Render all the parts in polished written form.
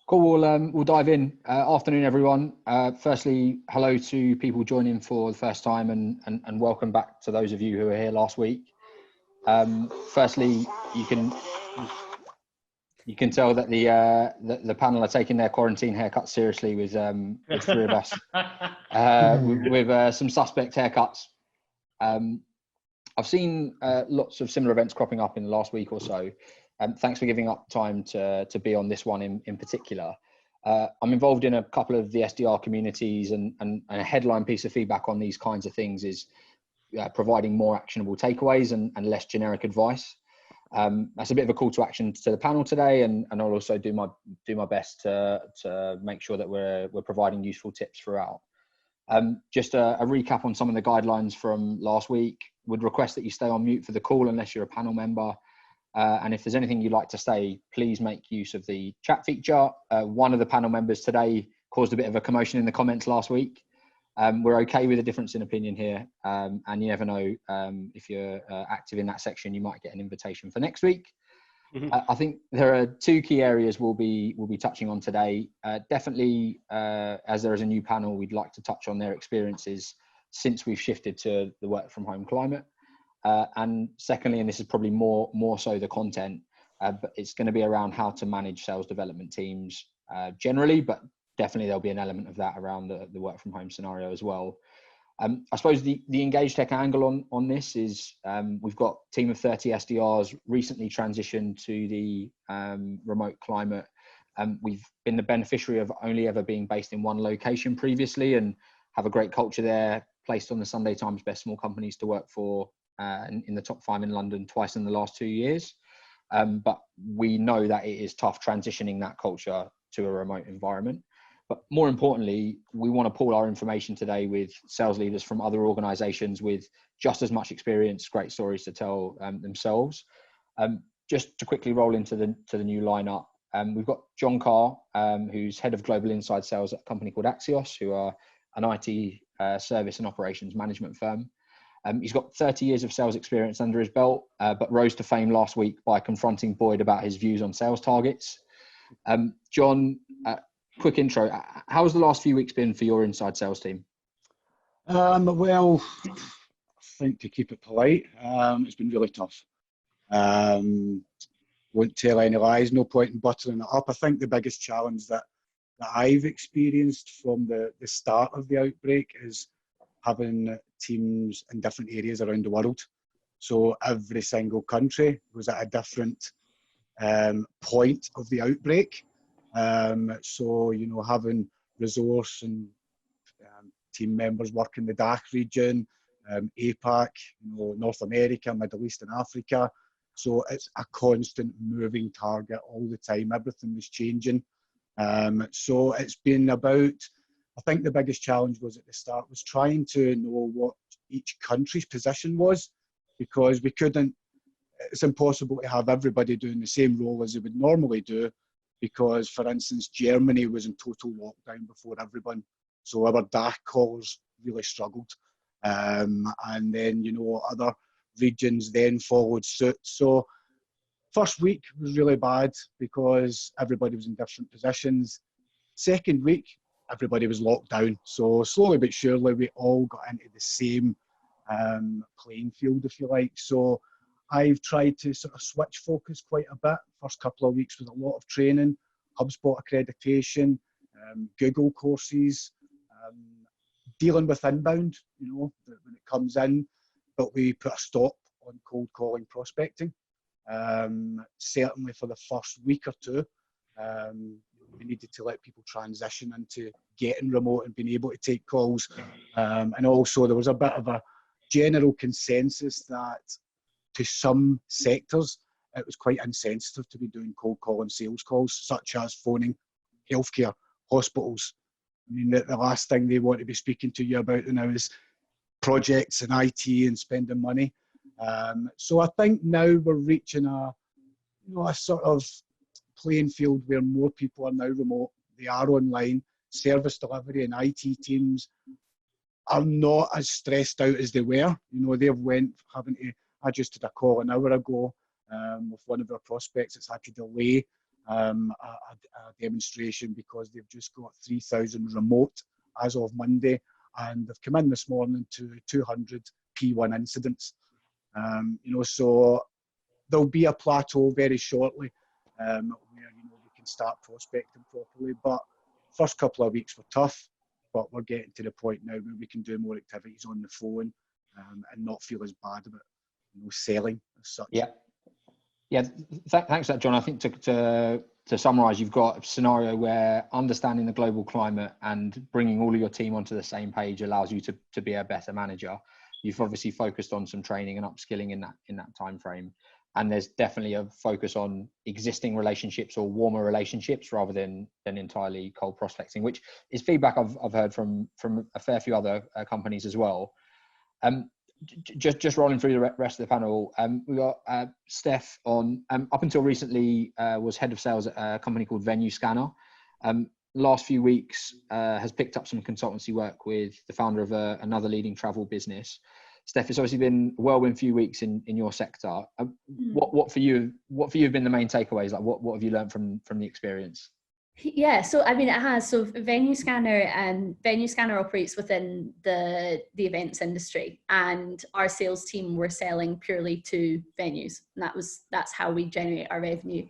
Cool. We'll dive in. Afternoon, everyone. Firstly, hello to people joining for the first time, and welcome back to those of you who were here last week. Firstly, you can tell that the panel are taking their quarantine haircuts seriously with three of us with some suspect haircuts. I've seen lots of similar events cropping up in the last week or so. Thanks for giving up time to be on this one in particular. I'm involved in a couple of the SDR communities, and a headline piece of feedback on these kinds of things is providing more actionable takeaways and less generic advice. That's a bit of a call to action to the panel today, and I'll also do my best to make sure that we're providing useful tips throughout. Just a recap on some of the guidelines from last week. Would request that you stay on mute for the call unless you're a panel member. And if there's anything you'd like to say, please make use of the chat feature. One of the panel members today caused a bit of a commotion in the comments last week. We're okay with a difference in opinion here. And you never know, if you're active in that section, you might get an invitation for next week. I think there are two key areas we'll be touching on today. Definitely, as there is a new panel, we'd like to touch on their experiences since we've shifted to the work from home climate. And secondly, and this is probably more so the content, but it's going to be around how to manage sales development teams generally, but definitely there'll be an element of that around the work from home scenario as well. I suppose the EngageTech angle on this is we've got a team of 30 SDRs recently transitioned to the remote climate. We've been the beneficiary of only ever being based in one location previously and have a great culture there, placed on the Sunday Times Best Small Companies to Work For in the top 5 in London twice in the last 2 years. But we know that it is tough transitioning that culture to a remote environment. But more importantly, we want to pool our information today with sales leaders from other organizations with just as much experience, great stories to tell themselves. Just to quickly roll into the new lineup, we've got John Carr, who's head of global inside sales at a company called Axios, who are an IT service and operations management firm. He's got 30 years of sales experience under his belt, but rose to fame last week by confronting Boyd about his views on sales targets. John, quick intro. How has the last few weeks been for your inside sales team? Well, I think to keep it polite, it's been really tough. Won't tell any lies, no point in buttering it up. I think the biggest challenge that I've experienced from the start of the outbreak is having teams in different areas around the world. So every single country was at a different point of the outbreak. So, you know, having resource and team members work in the DACH region, APAC, you know, North America, Middle East and Africa. So it's a constant moving target all the time. Everything was changing. So it's been about, I think the biggest challenge was at the start was trying to know what each country's position was, because we couldn't, it's impossible to have everybody doing the same role as they would normally do, because for instance, Germany was in total lockdown before everyone. So our DACH callers really struggled. And then, you know, other regions then followed suit. So first week was really bad because everybody was in different positions. Second week, everybody was locked down. So slowly but surely, we all got into the same playing field, if you like. So I've tried to sort of switch focus quite a bit. First couple of weeks with a lot of training, HubSpot accreditation, Google courses, dealing with inbound, you know, when it comes in, but we put a stop on cold calling prospecting. Certainly for the first week or two, we needed to let people transition into getting remote and being able to take calls. And also there was a bit of a general consensus that to some sectors, it was quite insensitive to be doing cold calling sales calls, such as phoning, healthcare, hospitals. I mean, the last thing they want to be speaking to you about now is projects and IT and spending money. So I think now we're reaching a sort of playing field where more people are now remote. They are online. Service delivery and IT teams are not as stressed out as they were. You know, they've having to, I just did a call an hour ago with one of our prospects. It's had to delay a demonstration because they've just got 3,000 remote as of Monday, and they've come in this morning to 200 P1 incidents. So there'll be a plateau very shortly where we can start prospecting properly. But first couple of weeks were tough, but we're getting to the point now where we can do more activities on the phone and not feel as bad about selling as such. Yeah. Thanks for that, John. I think to summarise, you've got a scenario where understanding the global climate and bringing all of your team onto the same page allows you to be a better manager. You've obviously focused on some training and upskilling in that time frame, and there's definitely a focus on existing relationships or warmer relationships rather than entirely cold prospecting, which is feedback I've heard from a fair few other companies as well. Just rolling through the rest of the panel, we got Steph on. Up until recently, was head of sales at a company called Venue Scanner. Last few weeks has picked up some consultancy work with the founder of another leading travel business. Steph, it's obviously been a whirlwind few weeks in your sector. What for you have been the main takeaways? Like what have you learned from the experience? Yeah, so I mean, it has. So Venue Scanner operates within the events industry, and our sales team were selling purely to venues, and that's how we generate our revenue.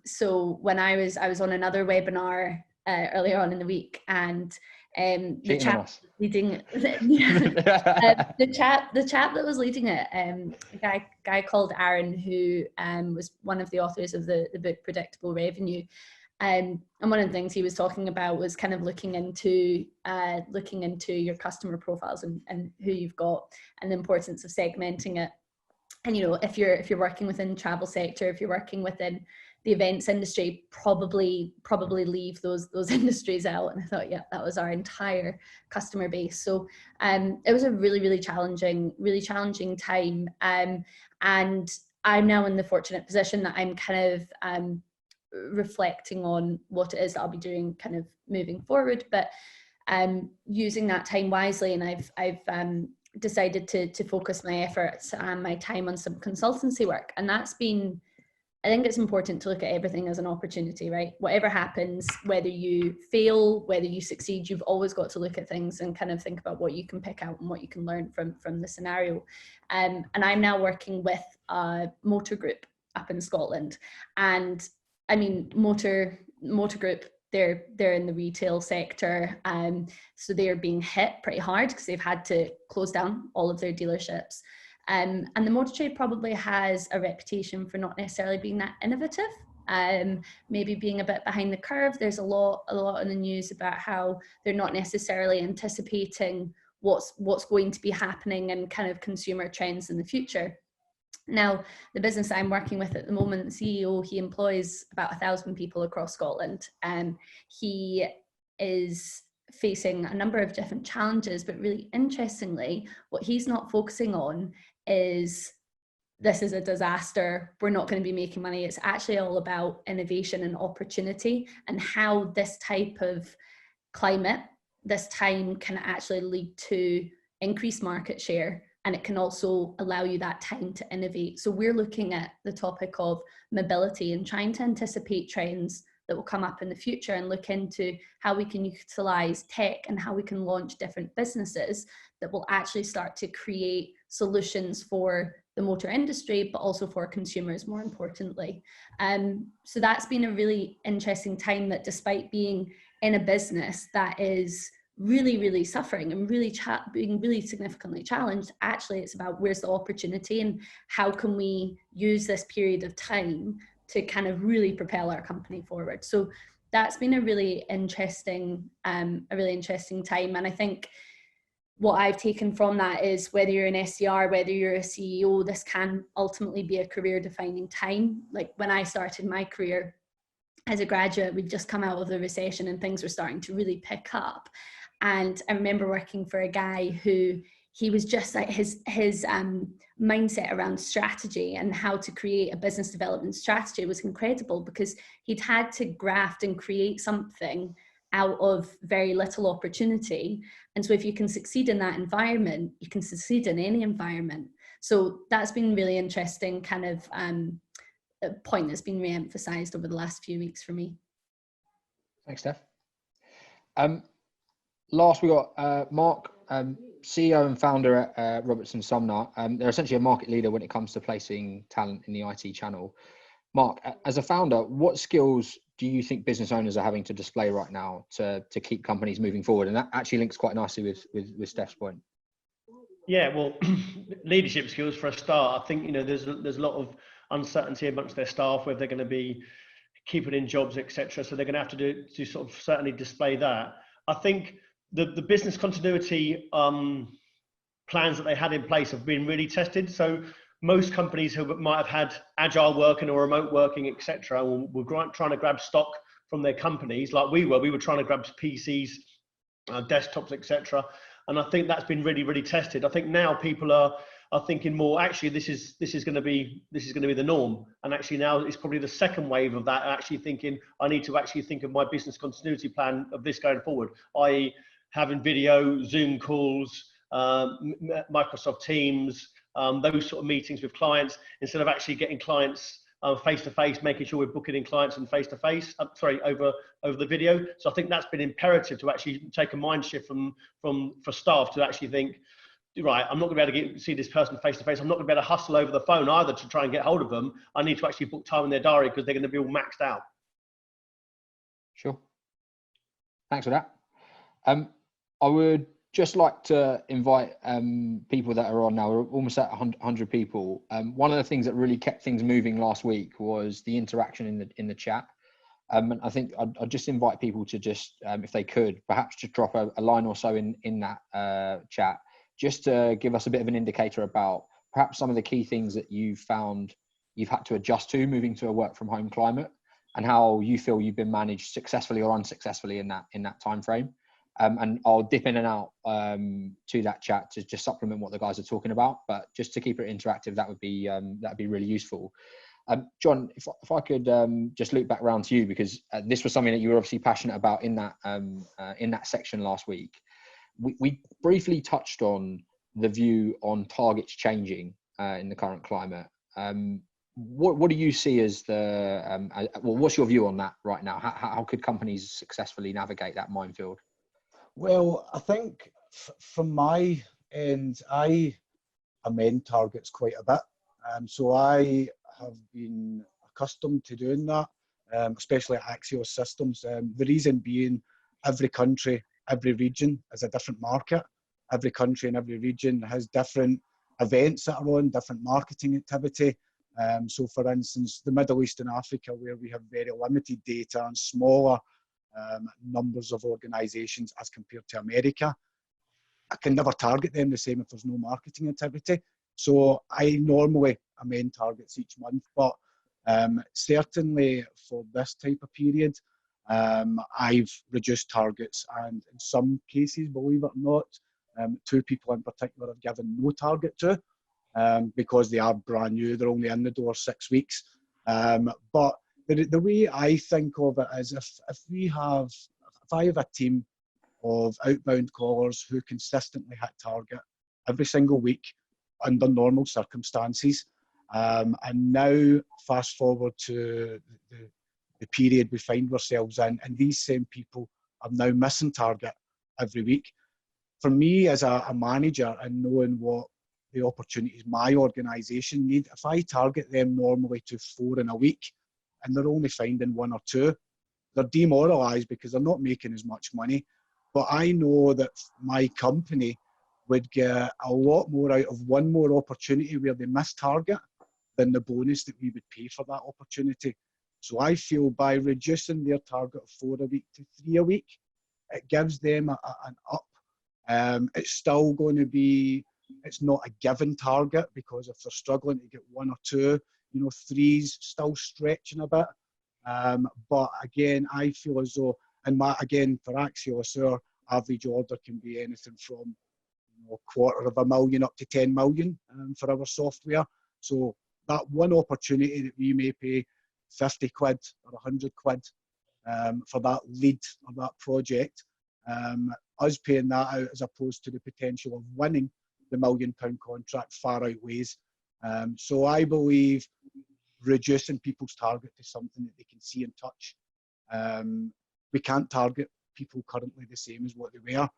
So when I was on another webinar earlier on in the week, and the chap leading the chap that was leading it, a guy called Aaron, who was one of the authors of the book Predictable Revenue. And one of the things he was talking about was kind of looking into your customer profiles and who you've got, and the importance of segmenting it. And if you're working within the travel sector, if you're working within the events industry, probably leave those industries out. And I thought, yeah, that was our entire customer base. So it was a really challenging time. And I'm now in the fortunate position that I'm kind of reflecting on what it is that I'll be doing kind of moving forward, but using that time wisely. And I've decided to focus my efforts and my time on some consultancy work. And I think it's important to look at everything as an opportunity, right? Whatever happens, whether you fail, whether you succeed, you've always got to look at things and kind of think about what you can pick out and what you can learn from the scenario. And I'm now working with a motor group up in Scotland. And I mean, motor group, they're in the retail sector, so they are being hit pretty hard because they've had to close down all of their dealerships. And the motor trade probably has a reputation for not necessarily being that innovative, maybe being a bit behind the curve. There's a lot in the news about how they're not necessarily anticipating what's going to be happening and kind of consumer trends in the future. Now, the business I'm working with at the moment, the CEO, he employs about 1,000 people across Scotland, and he is facing a number of different challenges, but really interestingly, what he's not focusing on is this is a disaster, we're not going to be making money. It's actually all about innovation and opportunity, and how this type of climate, this time, can actually lead to increased market share, and it can also allow you that time to innovate. So we're looking at the topic of mobility and trying to anticipate trends that will come up in the future, and look into how we can utilize tech and how we can launch different businesses that will actually start to create solutions for the motor industry, but also for consumers, more importantly. So that's been a really interesting time, that despite being in a business that is really suffering and being really significantly challenged, actually it's about where's the opportunity and how can we use this period of time to kind of really propel our company forward. So that's been a really interesting time. And I think what I've taken from that is, whether you're an SDR, whether you're a CEO, this can ultimately be a career defining time. Like when I started my career as a graduate, we'd just come out of the recession and things were starting to really pick up. And I remember working for a guy who, he was just like, his mindset around strategy and how to create a business development strategy was incredible, because he'd had to graft and create something out of very little opportunity. And so if you can succeed in that environment, you can succeed in any environment. So that's been really interesting, kind of point that's been re-emphasized over the last few weeks for me. Thanks, Steph. Last, we got Marc, CEO and founder at Robertson Sumner. They're essentially a market leader when it comes to placing talent in the IT channel. Marc, as a founder, what skills do you think business owners are having to display right now to keep companies moving forward? And that actually links quite nicely with Steph's point. Yeah, well, leadership skills for a start. I think, there's a lot of uncertainty amongst their staff, whether they're going to be keeping in jobs, etc. So they're going to have to sort of certainly display that. I think the business continuity plans that they had in place have been really tested. So most companies who might have had agile working or remote working, etc., were trying to grab stock from their companies, like we were trying to grab PCs, desktops, etc. And I think that's been really, really tested. I think now people are thinking more, actually, this is going to be the norm. And actually now it's probably the second wave of that, actually thinking, I need to actually think of my business continuity plan of this going forward, i.e. having video, Zoom calls, Microsoft Teams, those sort of meetings with clients, instead of actually getting clients face-to-face, making sure we're booking in clients and face-to-face, over the video. So I think that's been imperative to actually take a mind shift for staff to actually think, right, I'm not going to be able to see this person face-to-face. I'm not going to be able to hustle over the phone either to try and get hold of them. I need to actually book time in their diary because they're going to be all maxed out. Sure. Thanks for that. I would just like to invite people that are on now. We're almost at 100 people. One of the things that really kept things moving last week was the interaction in the chat. And I think I'd just invite people to just, if they could, perhaps just drop a line or so in that chat, just to give us a bit of an indicator about perhaps some of the key things that you've found you've had to adjust to moving to a work from home climate, and how you feel you've been managed successfully or unsuccessfully in that time frame. And I'll dip in and out to that chat to just supplement what the guys are talking about, but just to keep it interactive, that'd be really useful. John, if I could just loop back around to you, because this was something that you were obviously passionate about in that section last week. We briefly touched on the view on targets changing in the current climate. What do you see as what's your view on that right now? How could companies successfully navigate that minefield? Well, I think from my end, I amend targets quite a bit. So I have been accustomed to doing that, especially at Axios systems. The reason being, every country, every region is a different market. Every country and every region has different events that are on, different marketing activity. So for instance, the Middle East and Africa, where we have very limited data and smaller numbers of organisations as compared to America, I can never target them the same if there's no marketing activity. So I normally amend targets each month, but certainly for this type of period, I've reduced targets, and in some cases, believe it or not, 2 people in particular have given no target to, because they are brand new, they're only in the door 6 weeks. But the way I think of it is, if I have a team of outbound callers who consistently hit target every single week under normal circumstances, and now fast forward to the period we find ourselves in, and these same people are now missing target every week. For me as a manager, and knowing what the opportunities my organisation need, if I target them normally to 4 in a week and they're only finding 1 or 2, they're demoralised because they're not making as much money. But I know that my company would get a lot more out of 1 more opportunity where they miss target than the bonus that we would pay for that opportunity. So I feel by reducing their target of 4 a week to 3 a week, it gives them an up. It's still going to be, it's not a given target, because if they're struggling to get 1 or 2, 3's still stretching a bit. But again, I feel as though, and for Axios, our average order can be anything from $250,000 up to 10 million for our software. So that 1 opportunity that we may pay 50 quid or 100 quid for that lead or that project, us paying that out as opposed to the potential of winning the £1 million contract far outweighs. So I believe reducing people's target to something that they can see and touch. We can't target people currently the same as what they were.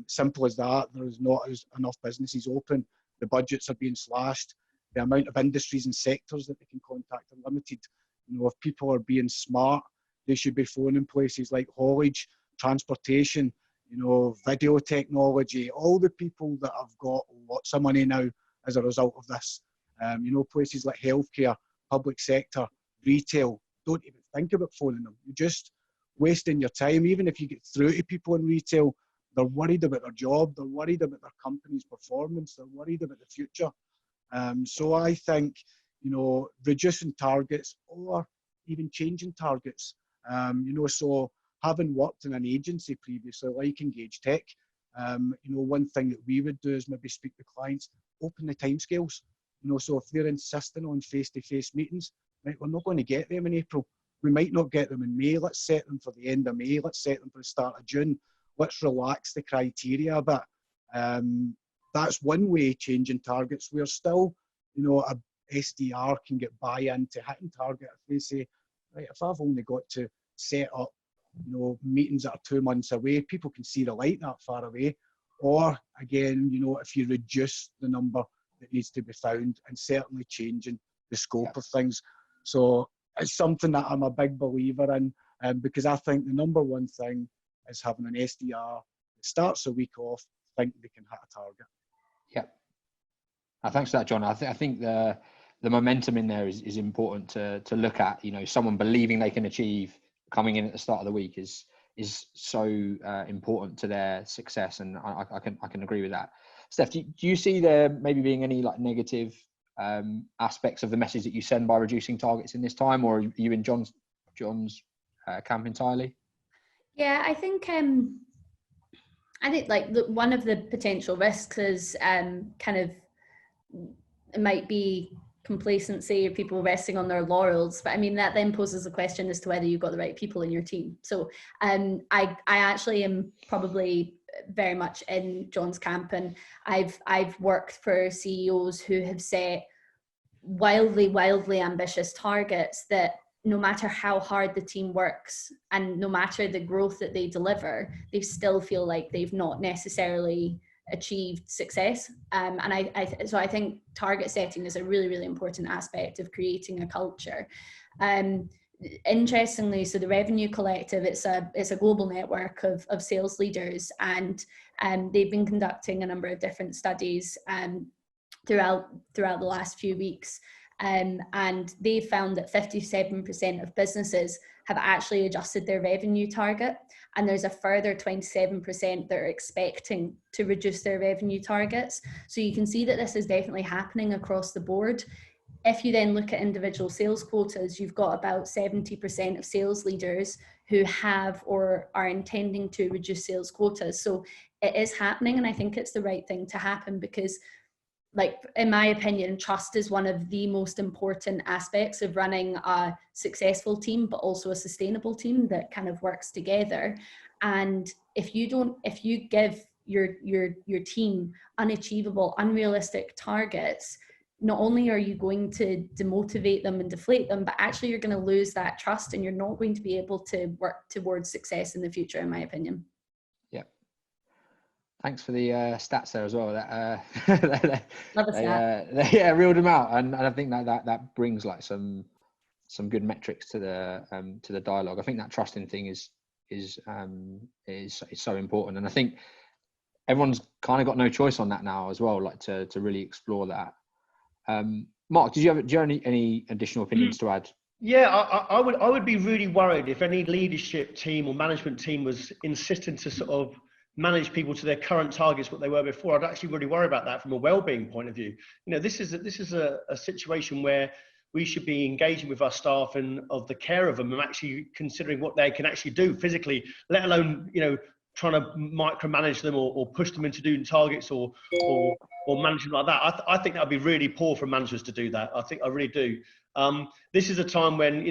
Simple as that. There is not enough businesses open. The budgets are being slashed. The amount of industries and sectors that they can contact are limited. If people are being smart, they should be phoning places like haulage, transportation, video technology, all the people that have got lots of money now as a result of this. Places like healthcare, public sector, retail, don't even think about phoning them. You're just wasting your time. Even if you get through to people in retail, they're worried about their job, they're worried about their company's performance, they're worried about the future. So I think, reducing targets or even changing targets. So having worked in an agency previously, like EngageTech, one thing that we would do is maybe speak to clients, open the timescales. So if they're insisting on face-to-face meetings, right, we're not going to get them in April. We might not get them in May. Let's set them for the end of May. Let's set them for the start of June. Let's relax the criteria a bit. That's one way changing targets. We're still, a SDR can get buy-in to hitting target if they say, right, if I've only got to set up, meetings that are 2 months away, people can see the light that far away. Or again, if you reduce the number that needs to be found, and certainly changing the scope of things. So it's something that I'm a big believer in, because I think the number one thing is having an SDR that starts a week off, think they can hit a target. Yep. Thanks for that, John. I think the momentum in there is important to look at. Someone believing they can achieve coming in at the start of the week is so important to their success, and I can agree with that. Steph, do you see there maybe being any negative aspects of the message that you send by reducing targets in this time, or are you in John's camp entirely? Yeah, I think one of the potential risks is it might be complacency or people resting on their laurels, but I mean that then poses a question as to whether you've got the right people in your team. So I actually am probably very much in John's camp, and I've worked for CEOs who have set wildly ambitious targets that no matter how hard the team works and no matter the growth that they deliver, they still feel like they've not necessarily achieved success. And I think target setting is a really important aspect of creating a culture. Interestingly, so the Revenue Collective, it's a global network of sales leaders, and they've been conducting a number of different studies throughout the last few weeks. And they found that 57% of businesses have actually adjusted their revenue target, and there's a further 27% that are expecting to reduce their revenue targets. So you can see that this is definitely happening across the board. If you then look at individual sales quotas, you've got about 70% of sales leaders who have or are intending to reduce sales quotas. So it is happening, and I think it's the right thing to happen because, in my opinion, trust is one of the most important aspects of running a successful team, but also a sustainable team that kind of works together. And if you give your team unachievable, unrealistic targets, not only are you going to demotivate them and deflate them, but actually you're going to lose that trust, and you're not going to be able to work towards success in the future, in my opinion. Thanks for the stats there as well. Love a stat. They reeled them out, and I think that brings some good metrics to the dialogue. I think that trusting thing is so important, and I think everyone's kind of got no choice on that now as well. To really explore that. Marc, do you have any additional opinions to add? Yeah, I would be really worried if any leadership team or management team was insisting to sort of manage people to their current targets, what they were before. I'd actually really worry about that from a well-being point of view. This is a situation where we should be engaging with our staff and of the care of them and actually considering what they can actually do physically, let alone, trying to micromanage them or push them into doing targets or manage them like that. I think that would be really poor for managers to do that. I really do. This is a time when,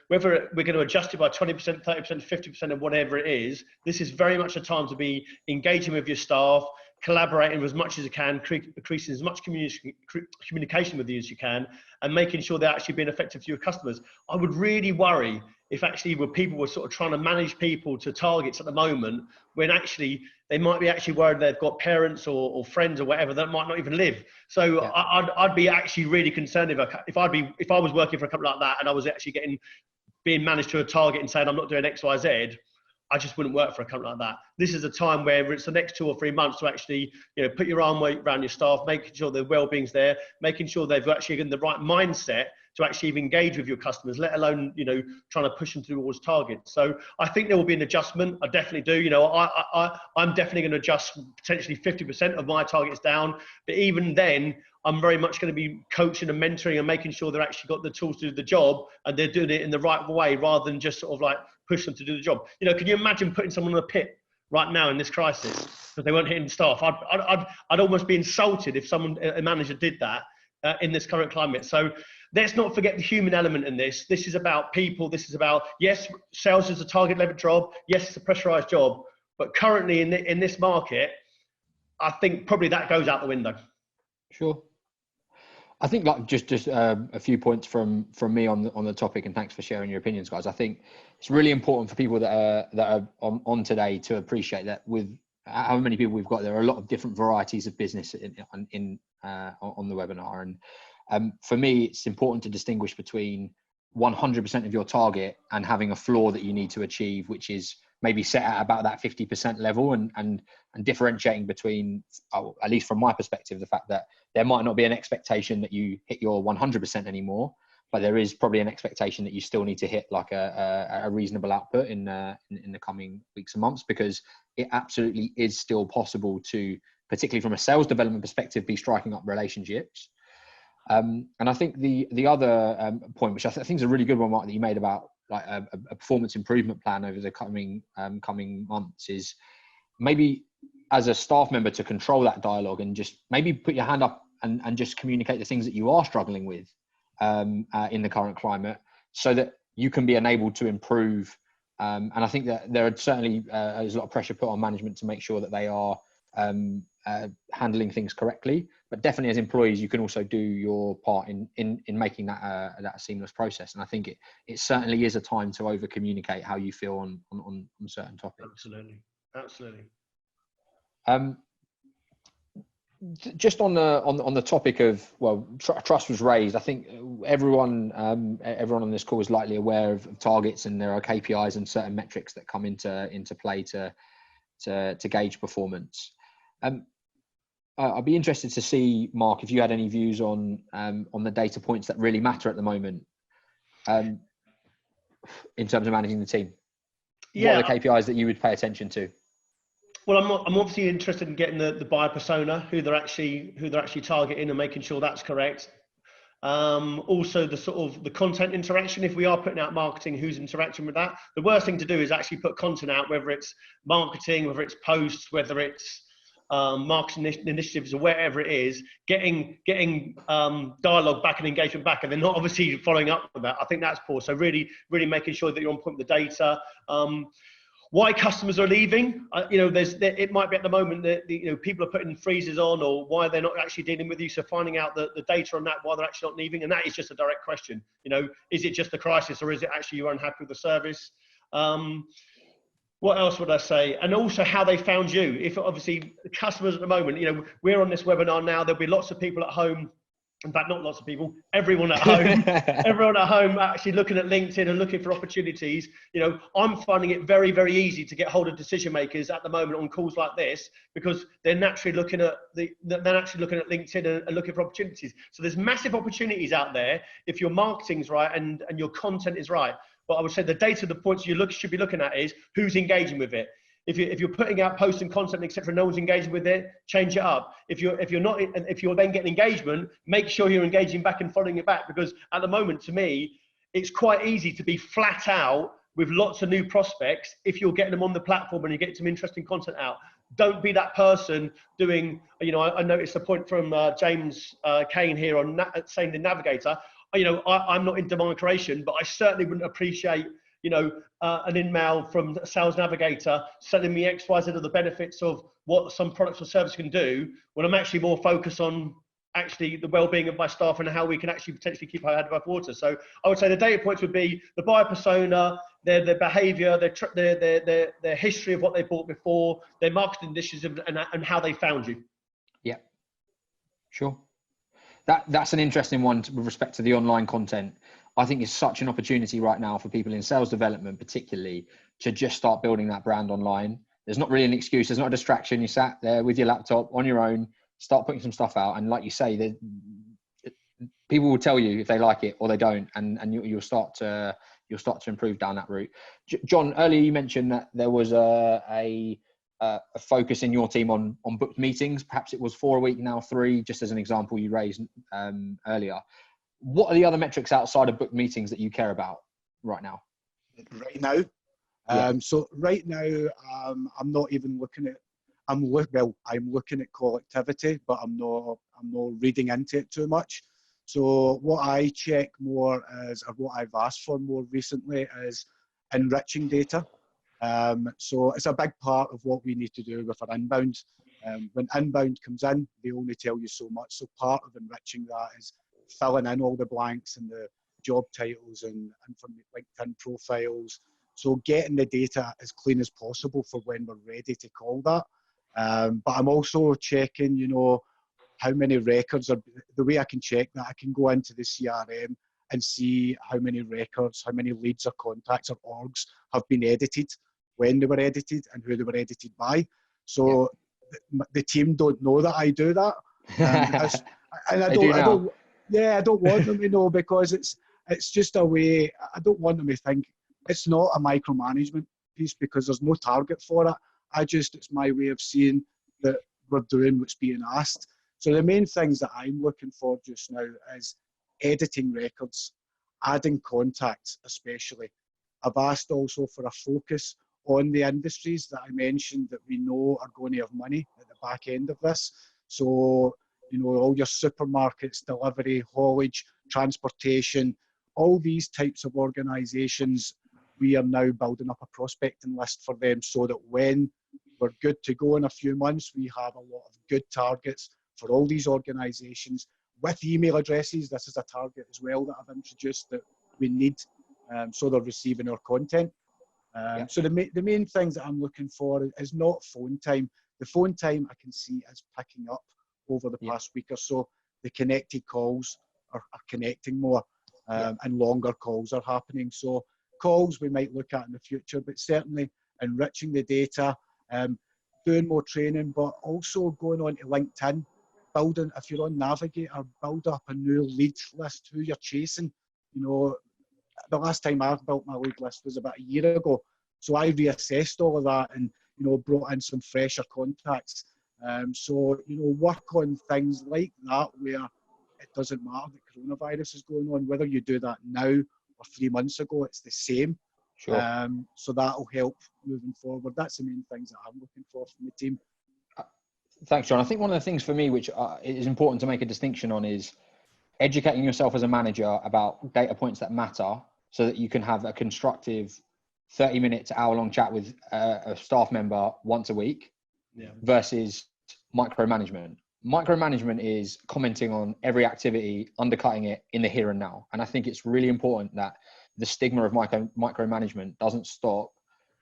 whether we're going to adjust it by 20%, 30%, 50% of whatever it is, this is very much a time to be engaging with your staff, collaborating as much as you can, increasing as much communication with you as you can, and making sure they're actually being effective to your customers. I would really worry if actually people were sort of trying to manage people to targets at the moment, when actually they might be actually worried they've got parents or friends or whatever that might not even live. So yeah. I'd be actually really concerned if I was working for a company like that and I was actually being managed to a target and saying I'm not doing X, Y, Z. I just wouldn't work for a company like that. This is a time where it's the next 2 or 3 months to actually, put your arm around your staff, making sure their well-being's there, making sure they've actually in the right mindset to actually even engage with your customers, let alone, trying to push them towards targets. So I think there will be an adjustment. I definitely do. I'm definitely going to adjust potentially 50% of my targets down. But even then, I'm very much going to be coaching and mentoring and making sure they're actually got the tools to do the job and they're doing it in the right way rather than just sort of like push them to do the job. Can you imagine putting someone in a pit right now in this crisis because they weren't hitting staff? I'd almost be insulted if a manager did that in this current climate. So let's not forget the human element in this. This is about people. This is about, yes, sales is a target-level job. Yes, it's a pressurized job. But currently in this market, I think probably that goes out the window. Sure. I think like just a few points from me on the topic, and thanks for sharing your opinions, guys. I think it's really important for people that are on today to appreciate that with how many people we've got, there are a lot of different varieties of business on the webinar. And for me, it's important to distinguish between 100% of your target and having a floor that you need to achieve, which is maybe set at about that 50% level, and differentiating between, at least from my perspective, the fact that there might not be an expectation that you hit your 100% anymore, but there is probably an expectation that you still need to hit like a reasonable output in the coming weeks and months, because it absolutely is still possible to, particularly from a sales development perspective, be striking up relationships. And I think the other point, which I think is a really good one, Mark, that you made about like a performance improvement plan over the coming months, is maybe as a staff member to control that dialogue and just maybe put your hand up and just communicate the things that you are struggling with in the current climate, so that you can be enabled to improve. And I think that there are certainly there's a lot of pressure put on management to make sure that they are handling things correctly, but definitely as employees you can also do your part in making that a seamless process. And I think it certainly is a time to over communicate how you feel on certain topics. Absolutely. Just on the topic of, well, trust was raised. I think everyone on this call is likely aware of targets, and there are KPIs and certain metrics that come into play to gauge performance. I'd be interested to see, Mark, if you had any views on the data points that really matter at the moment in terms of managing the team. Yeah. What are the KPIs that you would pay attention to? Well, I'm obviously interested in getting the buyer persona, who they're actually targeting, and making sure that's correct. Also the sort of the content interaction. If we are putting out marketing, who's interacting with that? The worst thing to do is actually put content out, whether it's marketing, whether it's posts, whether it's marketing initiatives or wherever it is, getting dialogue back and engagement back, and they're not obviously following up with that. I think that's poor. So really making sure that you're on point with the data. Why customers are leaving? It might be at the moment that people are putting freezes on, or why they're not actually dealing with you. So finding out the data on that, why they're actually not leaving, and that is just a direct question. Is it just a crisis, or is it actually you're unhappy with the service? What else would I say? And also how they found you. If obviously the customers at the moment, we're on this webinar now. There'll be lots of people at home. In fact, not lots of people, everyone at home actually looking at LinkedIn and looking for opportunities. I'm finding it very, very easy to get hold of decision makers at the moment on calls like this, because they're naturally looking at LinkedIn and looking for opportunities. So there's massive opportunities out there if your marketing's right and your content is right. But I would say the data, the points you should be looking at is who's engaging with it. If you're putting out posts and content, etc., no one's engaging with it, change it up. If you're then getting engagement, make sure you're engaging back and following it back. Because at the moment, to me, it's quite easy to be flat out with lots of new prospects if you're getting them on the platform and you get some interesting content out. Don't be that person doing. I noticed a point from James Kane here on saying the Navigator. I'm not in demand creation, but I certainly wouldn't appreciate an email from a sales navigator selling me X, Y, Z of the benefits of what some products or services can do, when I'm actually more focused on actually the well-being of my staff and how we can actually potentially keep our head above water. So I would say the data points would be the buyer persona, their behavior, their history of what they bought before, their marketing initiatives, and how they found you. Yeah, sure. That's an interesting one with respect to the online content. I think it's such an opportunity right now for people in sales development, particularly, to just start building that brand online. There's not really an excuse. There's not a distraction. You sat there with your laptop on your own, start putting some stuff out. And like you say, people will tell you if they like it or they don't. And you'll start to improve down that route. John, earlier you mentioned that there was a focus in your team on booked meetings. Perhaps it was 4 a week, now 3, just as an example you raised earlier. What are the other metrics outside of booked meetings that you care about right now? Right now? So right now, I'm not even looking at, I'm looking at call activity, but I'm not reading into it too much. So what I check more is, or what I've asked for more recently, is enriching data. So it's a big part of what we need to do with our inbound. When inbound comes in, they only tell you so much. So part of enriching that is filling in all the blanks and the job titles and from LinkedIn profiles. So getting the data as clean as possible for when we're ready to call that. But I'm also checking, how many records are, the way I can check that, I can go into the CRM and see how many records, how many leads or contacts or orgs have been edited, when they were edited and who they were edited by. So the team don't know that I do that. And I don't want them to know, because it's just a way. I don't want them to think. It's not a micromanagement piece, because there's no target for it. It's my way of seeing that we're doing what's being asked. So the main things that I'm looking for just now is editing records, adding contacts especially. I've asked also for a focus on the industries that I mentioned that we know are going to have money at the back end of this. So, all your supermarkets, delivery, haulage, transportation, all these types of organisations, we are now building up a prospecting list for them, so that when we're good to go in a few months, we have a lot of good targets for all these organisations with email addresses. This is a target as well that I've introduced that we need, so they're receiving our content. So the main things that I'm looking for is not phone time. The phone time I can see is picking up over the past week or so. The connected calls are connecting more, and longer calls are happening. So calls we might look at in the future, but certainly enriching the data, doing more training, but also going on to LinkedIn, building, if you're on Navigator, build up a new lead list, who you're chasing. The last time I built my lead list was about a year ago. So I reassessed all of that and, brought in some fresher contacts. So, work on things like that where it doesn't matter that coronavirus is going on, whether you do that now or 3 months ago, it's the same. Sure. So that'll help moving forward. That's the main things that I'm looking for from the team. Thanks, John. I think one of the things for me, which is important to make a distinction on, is educating yourself as a manager about data points that matter, so that you can have a constructive 30-minute to hour-long chat with a staff member once a week, versus micromanagement. Micromanagement is commenting on every activity, undercutting it in the here and now. And I think it's really important that the stigma of micromanagement doesn't stop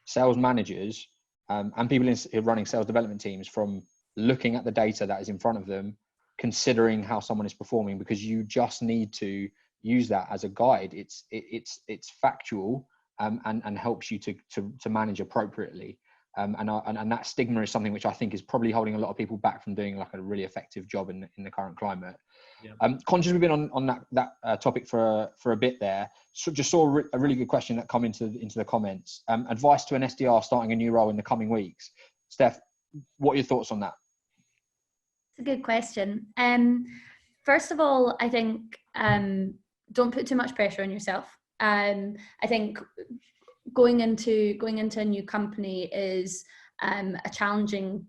sales managers and people running sales development teams from looking at the data that is in front of them, considering how someone is performing, because you just need to use that as a guide. It's factual and helps you to manage appropriately. And that stigma is something which I think is probably holding a lot of people back from doing like a really effective job in the current climate. Conscious we've been on that topic for a bit there. So just saw a really good question that come into the comments. Advice to an SDR starting a new role in the coming weeks. Steph, what are your thoughts on that? It's a good question. First of all, I think don't put too much pressure on yourself. I think going into a new company is a challenging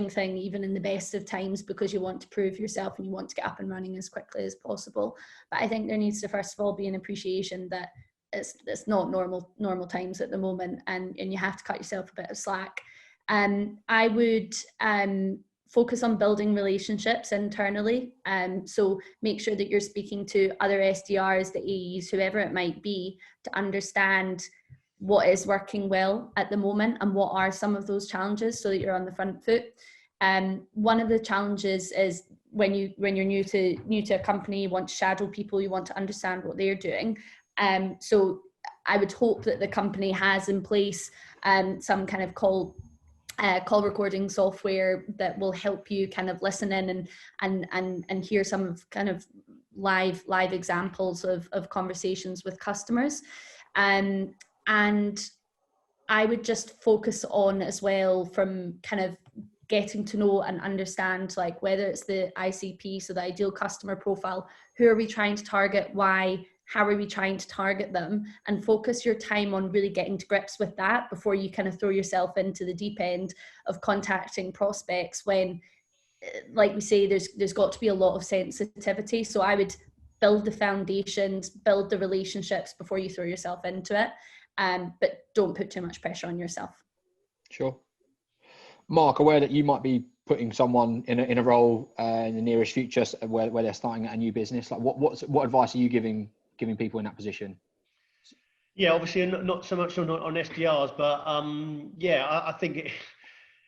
thing, even in the best of times, because you want to prove yourself and you want to get up and running as quickly as possible. But I think there needs to first of all be an appreciation that it's not normal times at the moment, and you have to cut yourself a bit of slack. I would focus on building relationships internally. So make sure that you're speaking to other SDRs, the AEs, whoever it might be, to understand what is working well at the moment and what are some of those challenges, so that you're on the front foot. One of the challenges is when you're new to a company, you want to shadow people, you want to understand what they're doing. So I would hope that the company has in place some kind of call recording software that will help you kind of listen in and hear some of kind of live examples of conversations with customers. And I would just focus on as well, from kind of getting to know and understand, like, whether it's the ICP, so the ideal customer profile, who are we trying to target, why, how are we trying to target them, and focus your time on really getting to grips with that before you kind of throw yourself into the deep end of contacting prospects, when, like we say, there's got to be a lot of sensitivity. So I would build the foundations, build the relationships before you throw yourself into it, but don't put too much pressure on yourself. Sure. Marc, aware that you might be putting someone in a role in the nearest future where they're starting a new business, like what advice are you giving people in that position? Yeah, obviously not so much on SDRs, but I think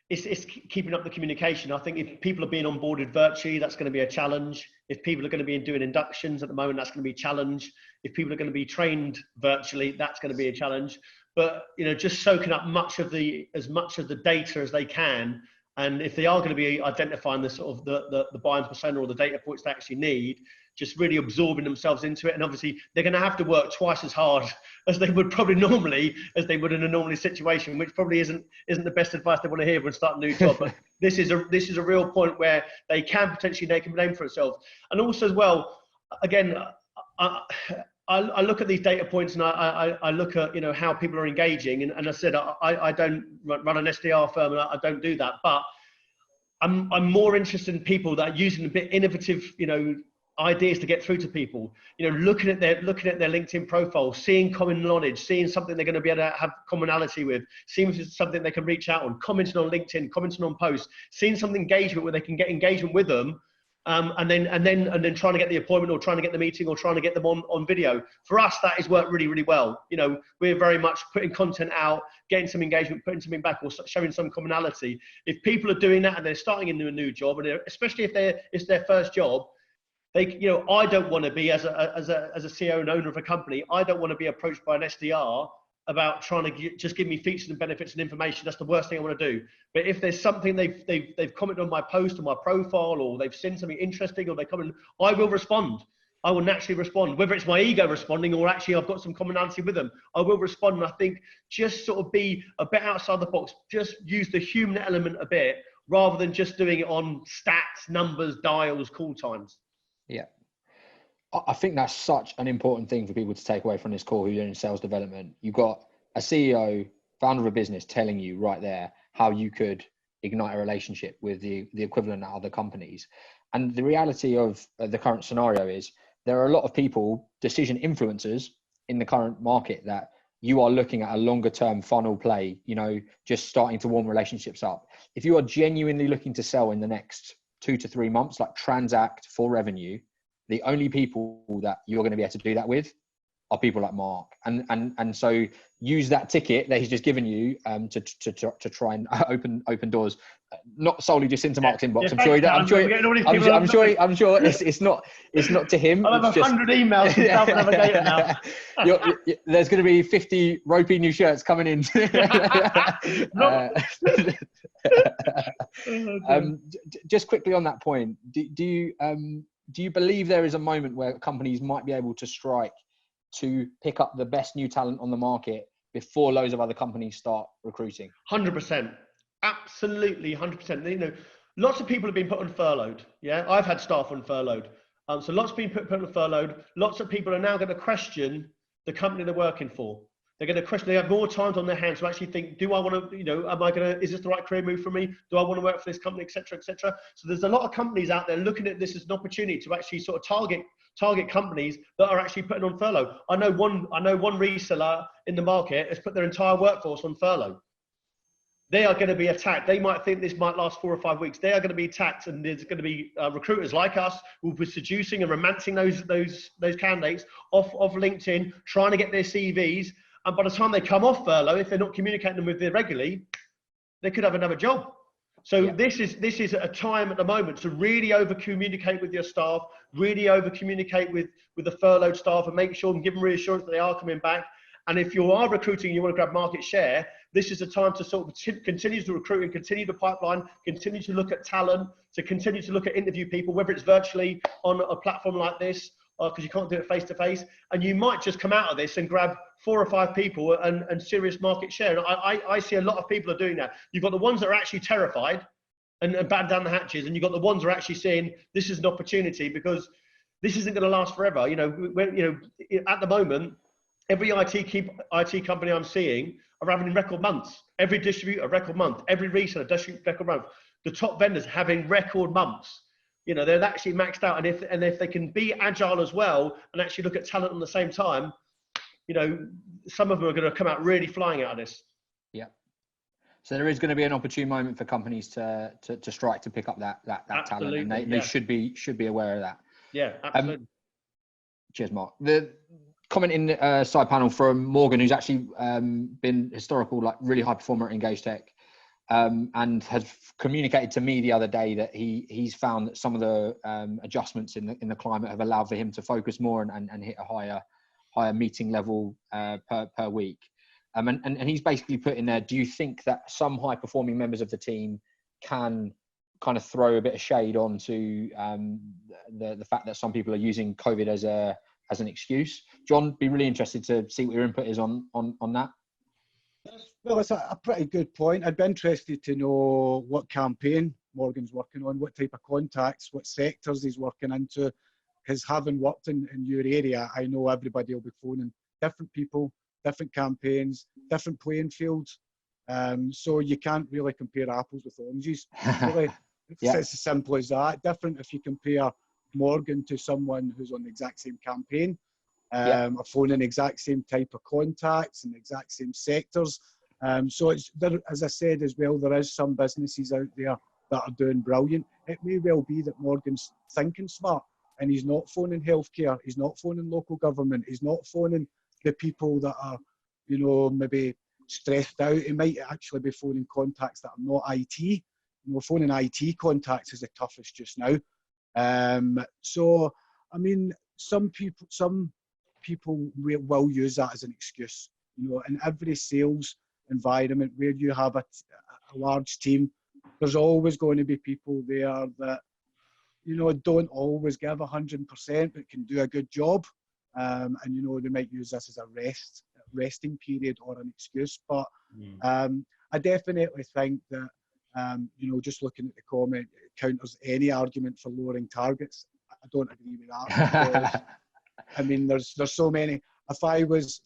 it's keeping up the communication. I think if people are being onboarded virtually, that's going to be a challenge. If people are going to be doing inductions at the moment, that's going to be a challenge. If people are going to be trained virtually, that's going to be a challenge. But just soaking up as much of the data as they can, and if they are going to be identifying the sort of the buying persona or the data points they actually need, just really absorbing themselves into it. And obviously they're going to have to work twice as hard as they would probably normally, as they would in a normal situation, which probably isn't the best advice they want to hear when starting a new job. But this is a real point where they can potentially make a name for themselves. And also as well, again, I look at these data points, and I look at how people are engaging, and I said I don't run an SDR firm, and I don't do that, but I'm more interested in people that are using a bit innovative ideas to get through to people. Looking at their LinkedIn profile, seeing common knowledge, seeing something they're going to be able to have commonality with, seeing something they can reach out on, commenting on LinkedIn, commenting on posts, seeing some engagement where they can get engagement with them. And then trying to get the appointment, or trying to get the meeting, or trying to get them on video. For us, that has worked really, really well. We're very much putting content out, getting some engagement, putting something back, or showing some commonality. If people are doing that and they're starting into a new job, and especially if it's their first job, I don't want to be as a CEO and owner of a company, I don't want to be approached by an SDR about trying to just give me features and benefits and information. That's the worst thing I want to do. But if there's something they've commented on my post or my profile, or they've seen something interesting, or they comment, I will respond. I will naturally respond, whether it's my ego responding or actually I've got some commonality with them. I will respond. And I think just sort of be a bit outside the box, just use the human element a bit, rather than just doing it on stats, numbers, dials, call times. Yeah. I think that's such an important thing for people to take away from this call who are in sales development. You've got a CEO, founder of a business, telling you right there how you could ignite a relationship with the equivalent at other companies. And the reality of the current scenario is there are a lot of people, decision influencers in the current market, that you are looking at a longer term funnel play, just starting to warm relationships up. If you are genuinely looking to sell in the next 2 to 3 months, like transact for revenue, the only people that you're going to be able to do that with are people like Marc. And so use that ticket that he's just given you to try and open doors, not solely just into Marc's inbox. I'm sure it's not to him. I'll have 100 emails from South Navigator now. There's going to be 50 ropey new shirts coming in. Just quickly on that point, do you believe there is a moment where companies might be able to strike to pick up the best new talent on the market before loads of other companies start recruiting? 100%. Absolutely 100%. Lots of people have been put on furloughed. Yeah, I've had staff on furloughed. So lots of people put on furloughed. Lots of people are now going to question the company they're working for. They're going to question, they have more time on their hands to actually think, do I want to, is this the right career move for me? Do I want to work for this company, et cetera, et cetera? So there's a lot of companies out there looking at this as an opportunity to actually sort of target companies that are actually putting on furlough. I know one reseller in the market has put their entire workforce on furlough. They are going to be attacked. They might think this might last 4 or 5 weeks. They are going to be attacked, and there's going to be recruiters like us who will be seducing and romancing those candidates off LinkedIn, trying to get their CVs. And by the time they come off furlough, if they're not communicating them with them regularly, they could have another job. So this is a time at the moment to really over communicate with your staff, really over communicate with the furloughed staff, and make sure and give them reassurance that they are coming back. And if you are recruiting and you want to grab market share, this is the time to sort of continue to recruit and continue the pipeline, continue to look at talent, to continue to look at interview people, whether it's virtually on a platform like this, because you can't do it face to face. And you might just come out of this and grab 4 or 5 people and serious market share. And I see a lot of people are doing that. You've got the ones that are actually terrified and batten down the hatches, and you've got the ones that are actually saying this is an opportunity, because this isn't going to last forever. At the moment, every IT company I'm seeing are having record months. Every distributor, record month. Every reseller, record month. The top vendors having record months. They're actually maxed out. And if they can be agile as well and actually look at talent at the same time, some of them are going to come out really flying out of this. Yeah. So there is going to be an opportune moment for companies to strike, to pick up that talent, and they should be aware of that. Yeah, absolutely. Cheers, Mark. The comment in side panel from Morgan, who's actually been historical, like really high performer at EngageTech, and has communicated to me the other day that he's found that some of the adjustments in the climate have allowed for him to focus more and hit a higher meeting level per week. And he's basically put in there, do you think that some high performing members of the team can kind of throw a bit of shade onto the fact that some people are using COVID as an excuse? John, be really interested to see what your input is on that. Well, it's a pretty good point. I'd be interested to know what campaign Morgan's working on, what type of contacts, what sectors he's working into. Because having worked in your area, I know everybody will be phoning different people, different campaigns, different playing fields. So you can't really compare apples with oranges. Really, it's as simple as that. Different if you compare Morgan to someone who's on the exact same campaign, or phoning the exact same type of contacts and the exact same sectors. So it's there, as I said as well, there is some businesses out there that are doing brilliant. It may well be that Morgan's thinking smart and he's not phoning healthcare, he's not phoning local government, he's not phoning the people that are, maybe stressed out. He might actually be phoning contacts that are not IT. Phoning IT contacts is the toughest just now. So, I mean, some people will use that as an excuse. In every sales environment where you have a large team, there's always going to be people there that, don't always give 100%, but can do a good job. And, they might use this as a resting period or an excuse. But I definitely think that, just looking at the comment, it counters any argument for lowering targets. I don't agree with that. Because, I mean, there's so many. If I was,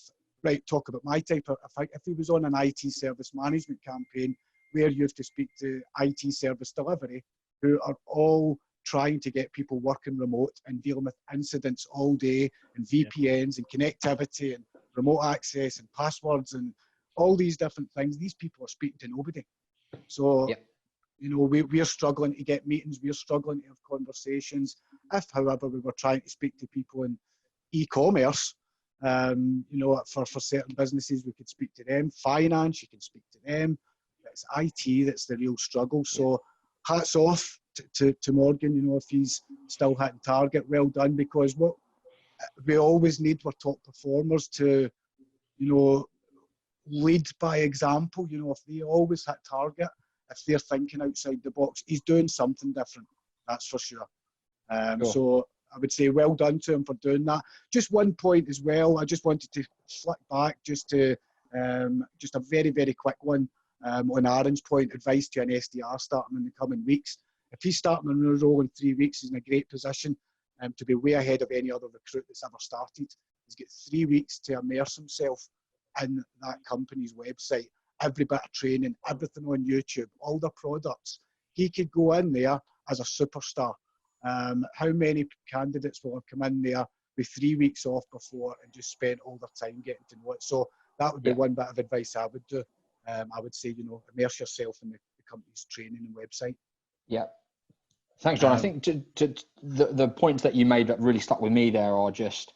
talk about my type of, if he was on an IT service management campaign where you have to speak to IT service delivery, who are all trying to get people working remote and dealing with incidents all day and VPNs and connectivity and remote access and passwords and all these different things, these people are speaking to nobody. So, we're struggling to get meetings, we're struggling to have conversations. If, however, we were trying to speak to people in e-commerce, for certain businesses, we could speak to them. Finance, you can speak to them. It's IT that's the real struggle. So hats off to Morgan, if he's still hitting target, well done, because what we always need were top performers to, lead by example. If they always hit target, if they're thinking outside the box, he's doing something different, that's for sure. So I would say well done to him for doing that. Just one point as well, I just wanted to flick back just to just a very, very quick one on Aaron's point, advice to an SDR starting in the coming weeks. If he's starting on a roll in 3 weeks, he's in a great position to be way ahead of any other recruit that's ever started. He's got 3 weeks to immerse himself in that company's website, every bit of training, everything on YouTube, all the products. He could go in there as a superstar. How many candidates will have come in there with 3 weeks off before and just spent all their time getting to know it? So that would be one bit of advice I would do. I would say, immerse yourself in the company's training and website. Yeah. Thanks, John. I think the points that you made that really stuck with me there are just,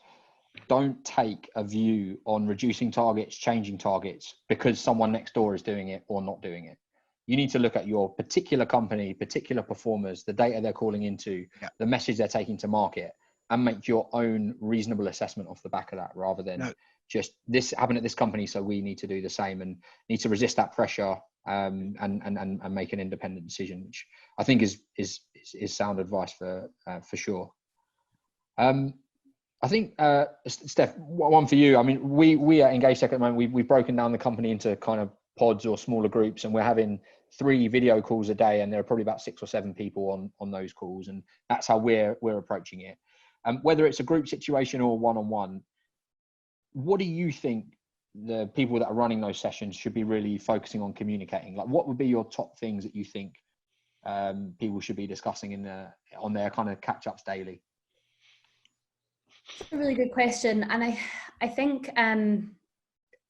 don't take a view on reducing targets, changing targets because someone next door is doing it or not doing it. You need to look at your particular company, particular performers, the data they're calling into, the message they're taking to market, and make your own reasonable assessment off the back of that, rather than just this happened at this company, so we need to do the same, and need to resist that pressure and make an independent decision, which I think is sound advice for sure. I think Steph, one for you. I mean, we at EngageTech at the moment, we've broken down the company into kind of pods or smaller groups, and we're having 3 video calls a day, and there are probably about 6 or 7 people on those calls, and that's how we're approaching it. Whether it's a group situation or one-on-one, what do you think the people that are running those sessions should be really focusing on communicating? Like, what would be your top things that you think people should be discussing on their kind of catch-ups daily? That's a really good question, and I think I'm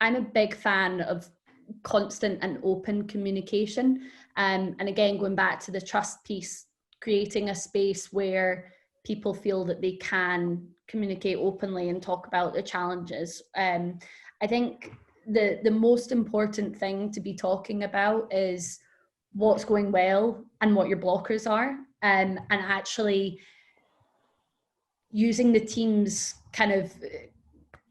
a big fan of constant and open communication, and again, going back to the trust piece, creating a space where people feel that they can communicate openly and talk about the challenges. I think the most important thing to be talking about is what's going well and what your blockers are, and actually using the team's kind of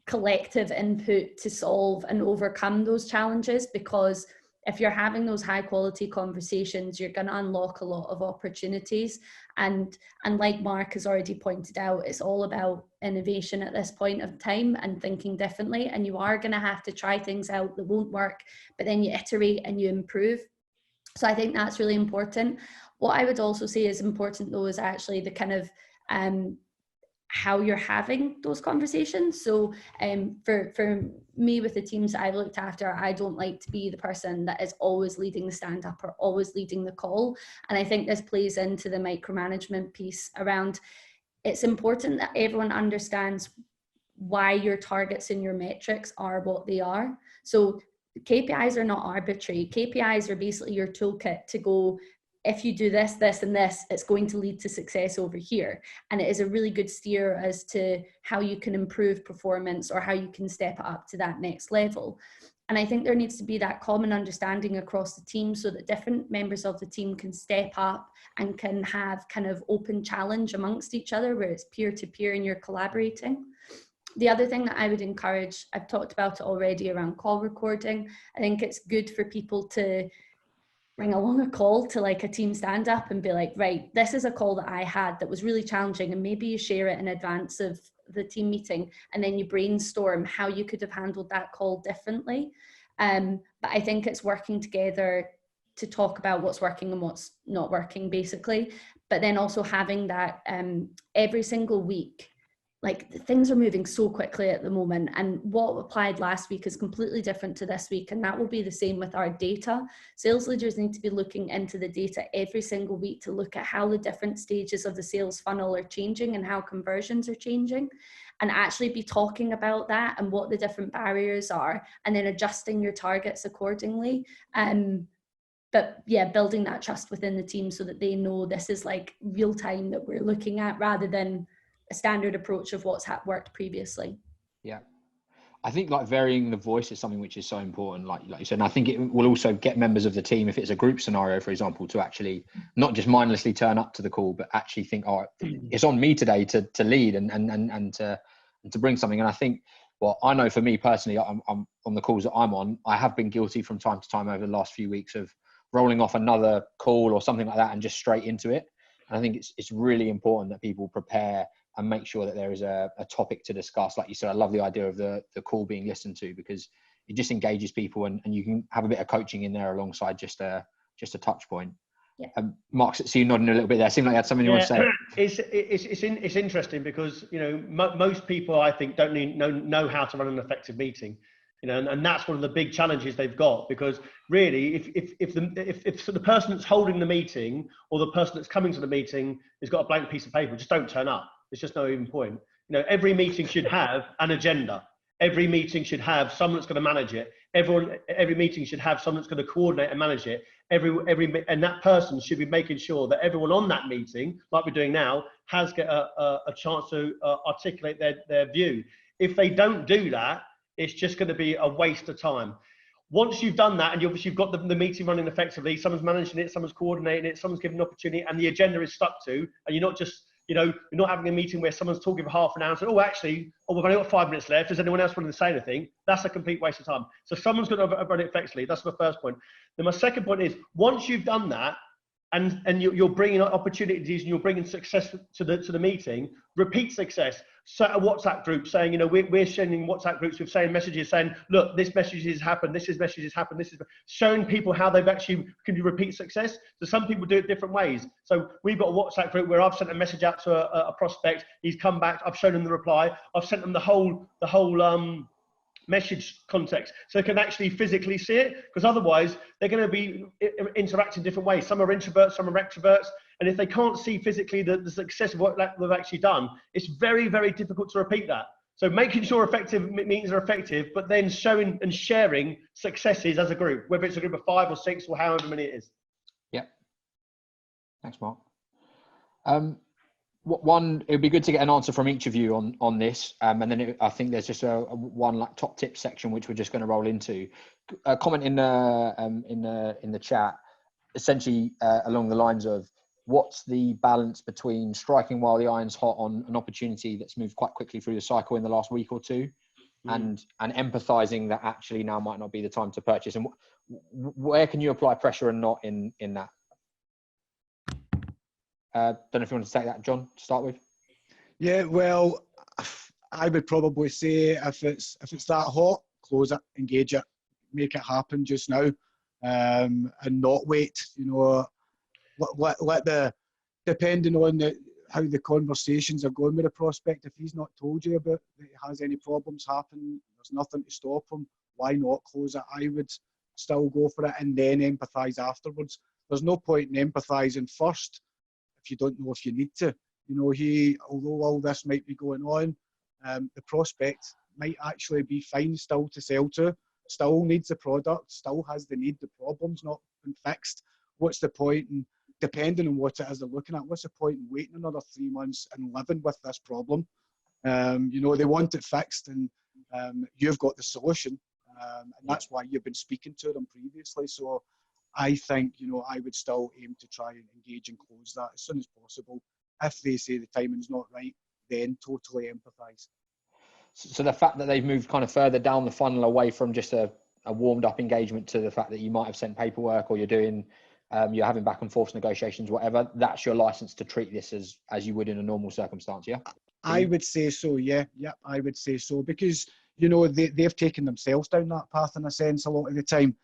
collective input to solve and overcome those challenges, because if you're having those high quality conversations, you're going to unlock a lot of opportunities. And like Marc has already pointed out, it's all about innovation at this point of time and thinking differently. And you are going to have to try things out that won't work, but then you iterate and you improve. So I think that's really important. What I would also say is important though, is actually the kind of how you're having those conversations. So for me, with the teams that I've looked after, I don't like to be the person that is always leading the stand up or always leading the call. And I think this plays into the micromanagement piece around, it's important that everyone understands why your targets and your metrics are what they are. So KPIs are not arbitrary. KPIs are basically your toolkit to go, if you do this, this, and this, it's going to lead to success over here. And it is a really good steer as to how you can improve performance or how you can step it up to that next level. And I think there needs to be that common understanding across the team so that different members of the team can step up and can have kind of open challenge amongst each other where it's peer-to-peer and you're collaborating. The other thing that I would encourage, I've talked about it already around call recording. I think it's good for people to bring along a call to like a team stand up and be like, right, this is a call that I had that was really challenging, and maybe you share it in advance of the team meeting and then you brainstorm how you could have handled that call differently. But I think it's working together to talk about what's working and what's not working basically, but then also having that every single week. Like, things are moving so quickly at the moment, and what applied last week is completely different to this week, and that will be the same with our data. Sales leaders need to be looking into the data every single week to look at how the different stages of the sales funnel are changing and how conversions are changing, and actually be talking about that and what the different barriers are, and then adjusting your targets accordingly. But yeah, building that trust within the team so that they know this is like real time that we're looking at, rather than a standard approach of what's worked previously. Yeah, I think like varying the voice is something which is so important, like you said. And I think it will also get members of the team, if it's a group scenario, for example, to actually not just mindlessly turn up to the call, but actually think, oh, it's on me today to lead and to bring something. And I think, well, I know for me personally, I'm on the calls that I'm on, I have been guilty from time to time over the last few weeks of rolling off another call or something like that and just straight into it. And I think it's really important that people prepare and make sure that there is a topic to discuss. Like you said, I love the idea of the call being listened to, because it just engages people, and you can have a bit of coaching in there alongside just a touch point. Yeah. Marc, see you nodding a little bit there. It seemed like you had something you want to say. It's interesting because, you know, most people, I think, don't know how to run an effective meeting. You know, and that's one of the big challenges they've got, because really, if the person that's holding the meeting or the person that's coming to the meeting has got a blank piece of paper, just don't turn up. There's just no even point. You know, every meeting should have an agenda. Every meeting should have someone that's going to manage it. Every meeting should have someone that's going to coordinate and manage it. And that person should be making sure that everyone on that meeting, like we're doing now, has got a chance to articulate their view. If they don't do that, it's just going to be a waste of time. Once you've done that, and you've got the meeting running effectively, someone's managing it, someone's coordinating it, someone's giving an opportunity, and the agenda is stuck to, and you're not just, you know, you're not having a meeting where someone's talking for half an hour and saying, we've only got 5 minutes left. Does anyone else want to say anything? That's a complete waste of time. So someone's going to run it effectively. That's my first point. Then my second point is, once you've done that, and you're bringing opportunities and you're bringing success to the meeting, repeat success. So a WhatsApp group saying, you know, we're sharing WhatsApp groups with saying messages saying, look, this message has happened, this message has happened, this is showing people how they've actually can do repeat success. So some people do it different ways. So we've got a WhatsApp group where I've sent a message out to a prospect, he's come back, I've shown him the reply, I've sent them the whole message context, so they can actually physically see it, because otherwise they're going to be interacting different ways. Some are introverts, some are extroverts, and if they can't see physically the success of what they've actually done, it's very, very difficult to repeat that. So making sure effective meetings are effective, but then showing and sharing successes as a group, whether it's a group of 5 or 6 or however many it is. Yeah. Thanks, Mark. One, it would be good to get an answer from each of you on this, and then I think there's just one like top tip section which we're just going to roll into. A comment in the chat, essentially along the lines of, what's the balance between striking while the iron's hot on an opportunity that's moved quite quickly through the cycle in the last week or two, and empathizing that actually now might not be the time to purchase, and where can you apply pressure and not in that? Don't know if you want to take that, John, to start with. Yeah, well, I would probably say if it's that hot, close it, engage it, make it happen just now, and not wait. You know, let depending on how the conversations are going with the prospect. If he's not told you about that he has any problems happen, there's nothing to stop him. Why not close it? I would still go for it and then empathise afterwards. There's no point in empathising first if you don't know if you need to. You know, although all this might be going on, the prospect might actually be fine still to sell to, still needs the product, still has the need, the problem's not been fixed. What's the point in, depending on what it is they're looking at, what's the point in waiting another 3 months and living with this problem? You know, they want it fixed, and you've got the solution, and that's why you've been speaking to them previously. So I think, you know, I would still aim to try and engage and close that as soon as possible. If they say the timing's not right, then totally empathise. So the fact that they've moved kind of further down the funnel away from just a warmed up engagement to the fact that you might have sent paperwork, or you're doing, you're having back and forth negotiations, whatever, that's your license to treat this as you would in a normal circumstance, yeah? I would say so, yeah, I would say so, because, you know, they've taken themselves down that path in a sense a lot of the time.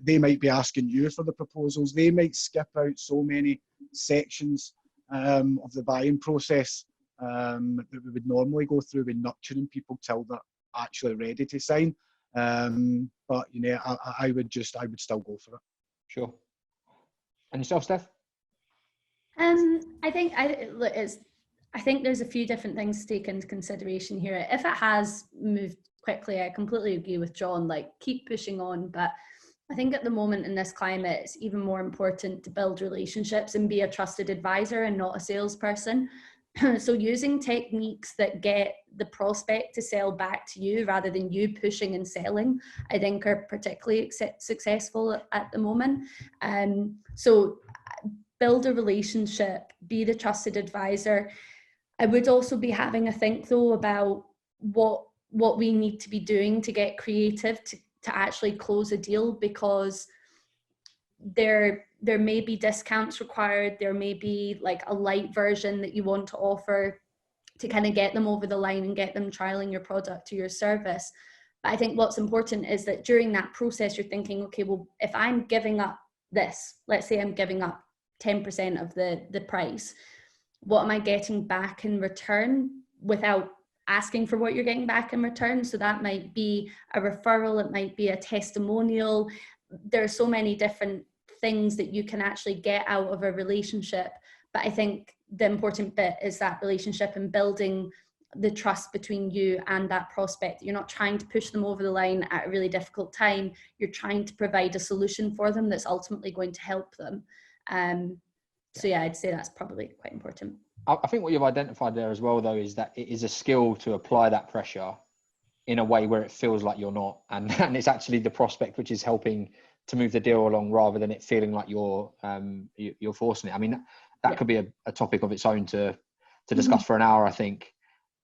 They might be asking you for the proposals. They might skip out so many sections of the buying process that we would normally go through with nurturing people till they're actually ready to sign. But, you know, I would still go for it. Sure. And yourself, Steph? I think there's a few different things to take into consideration here. If it has moved quickly, I completely agree with John, like, keep pushing on. But I think at the moment in this climate, it's even more important to build relationships and be a trusted advisor and not a salesperson. So using techniques that get the prospect to sell back to you rather than you pushing and selling, I think are particularly successful at the moment. So build a relationship, be the trusted advisor. I would also be having a think though about what we need to be doing to get creative to actually close a deal, because there may be discounts required. There may be like a light version that you want to offer to kind of get them over the line and get them trialing your product or your service. But I think what's important is that during that process, you're thinking, okay, well, if I'm giving up this, let's say I'm giving up 10% of the price, what am I getting back in return without asking for what you're getting back in return. So that might be a referral, it might be a testimonial. There are so many different things that you can actually get out of a relationship. But I think the important bit is that relationship and building the trust between you and that prospect. You're not trying to push them over the line at a really difficult time. You're trying to provide a solution for them that's ultimately going to help them. So yeah, I'd say that's probably quite important. I think what you've identified there as well, though, is that it is a skill to apply that pressure in a way where it feels like you're not, and it's actually the prospect which is helping to move the deal along, rather than it feeling like you're forcing it. I mean, that could be a topic of its own to discuss for an hour, I think.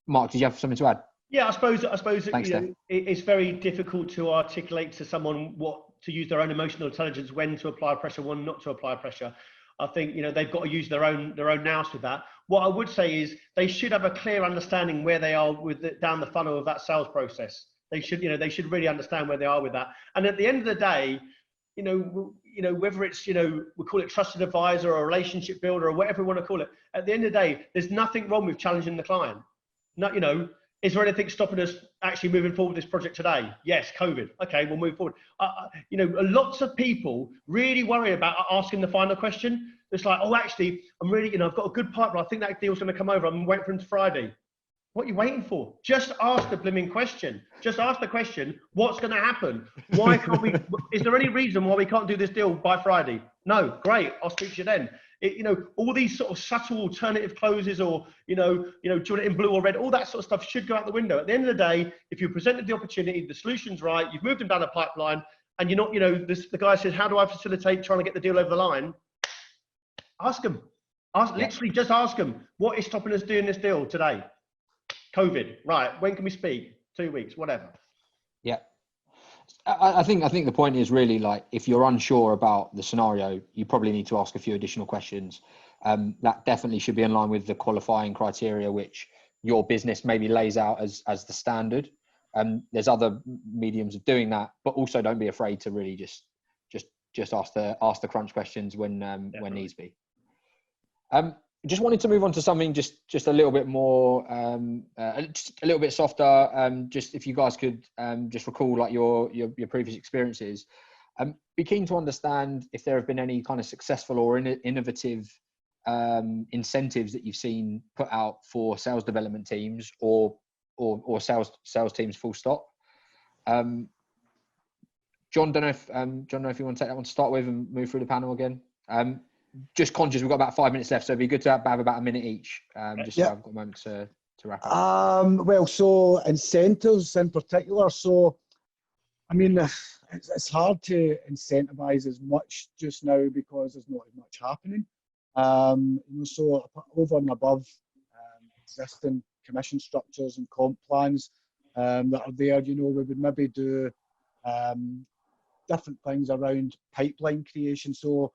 Marc, did you have something to add? Yeah, I suppose Thanks, it's very difficult to articulate to someone what to use their own emotional intelligence, when to apply pressure, when not to apply pressure. I think they've got to use their own nous with that. What I would say is they should have a clear understanding where they are down the funnel of that sales process. They should really understand where they are with that. And at the end of the day, whether it's we call it trusted advisor or a relationship builder or whatever we want to call it. At the end of the day, there's nothing wrong with challenging the client. Is there anything stopping us actually moving forward with this project today? Yes, COVID. Okay, we'll move forward. Lots of people really worry about asking the final question. It's like, oh, actually, I'm really, I've got a good partner. I think that deal's going to come over. I'm waiting for him to Friday. What are you waiting for? Just ask the blooming question. Just ask the question, what's going to happen? Why can't we, is there any reason why we can't do this deal by Friday? No, great. I'll speak to you then. All these sort of subtle alternative closes or, do you want it in blue or red? All that sort of stuff should go out the window. At the end of the day, if you presented the opportunity, the solution's right, you've moved them down the pipeline, and you're not, the guy says, how do I facilitate trying to get the deal over the line? Ask them. Literally just ask them, what is stopping us doing this deal today? COVID, right? When can we speak? 2 weeks, whatever. Yeah. I think the point is really, like, if you're unsure about the scenario, you probably need to ask a few additional questions. That definitely should be in line with the qualifying criteria which your business maybe lays out as the standard. There's other mediums of doing that, but also don't be afraid to really just ask the crunch questions when needs be. Just wanted to move on to something just a little bit more, just a little bit softer. Just if you guys could just recall like your previous experiences. Be keen to understand if there have been any kind of successful or innovative incentives that you've seen put out for sales development teams or sales teams full stop. John, don't know if you want to take that one to start with and move through the panel again. Just conscious, we've got about 5 minutes left, so it'd be good to have about a minute each, just so I've got a moment to wrap up. Well, so incentives in particular. So, I mean, it's hard to incentivize as much just now because there's not as much happening. So over and above existing commission structures and comp plans that are there, we would maybe do different things around pipeline creation. So